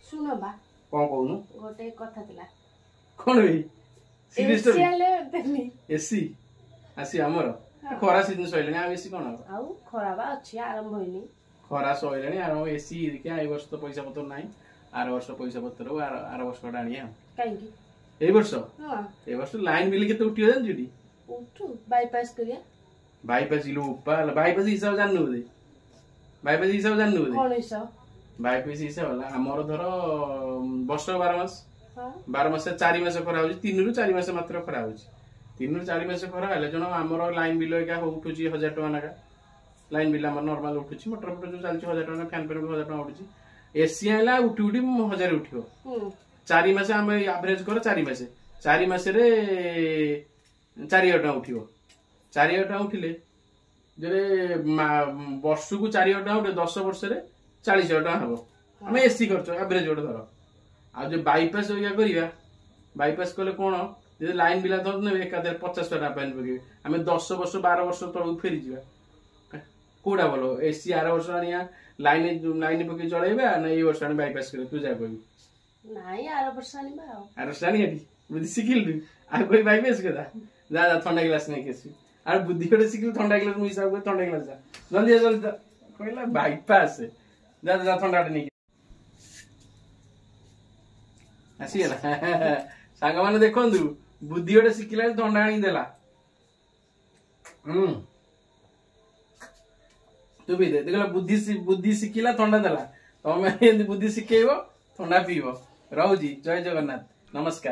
सुनो बा कौन कहूनु गोटे कथा थिला कौन भाई सीरीज एसी आले देनी एसी आसी हमर खरा सीजन सइले आ एसी कोन आउ खराबा अछि आरंभ होइनी खरा सइले आरंभ एसी के आइ वर्ष तो पैसा पत्र नाही आर वर्ष पैसा पत्र आर वर्ष डाणिया काई की ए वर्ष हां ए वर्ष लाइन बिल केते उठियो जान जुडी उठू बाईपास करिया बाईपास इलो उपाल बाईपास हिसाब जाननु दे बाईपास हिसाब जाननु दे कोन हिसाब बाईपास हिसाब होला हमर धर वर्ष 12 मास हां 12 मास 4 मास खरा होची 3 रु 4 मास मात्र खरा होची 3 रु 4 मास खरा हले जण हमर लाइन बिल एका उठुची 1000 टका नाका लाइन बिल हमर नॉर्मल उठुची मोटर मोटर जो चलची 1000 टका फैन पे 1000 टका उठुची एसी आला उठी उठी 1000 उठियो 4 मास हम एवरेज कर 4 मास 4 मास रे 4000 टका उठियो 4000 टका उठिले जे वर्ष को 4000 टका उठे 10 वर्ष रे 40000 टका हबो हम एसी करछो एवरेज ओड धर आ जे बाईपास होया करिया बाईपास कले कोन जे लाइन बिला धर ने एकादर 50 टका पेन पके हम 10 वर्ष 12 वर्ष तळ फेरी जिवा कोडा बोलो एसी 8 वर्ष आनिया लाइन पके चलेबा ना ए वर्ष आनी बाईपास करे तू जा कहबी नाही 8 वर्ष आनिबा आर सानी आडी बुद्धि सिकिल दु आ कोई बाईपास कदा जा जा ठंडा गिलास नहीं केसी आर बुद्धि कोडे सिकिल ठंडा गिलास मु हिसाब को ठंडा गिलास जा जल्दी कहला बाईपास जा जा ठंडा नहीं आसी गला सांग माने देखंदु बुद्धि गोटे शिखिला ठंडा आनी देला तू भी दे देखला बुद्धि शिखिला ठंडा देला तमे बुद्धि शिखेइबो ठंडा पीबो रहउजी जय जगन्नाथ नमस्कार।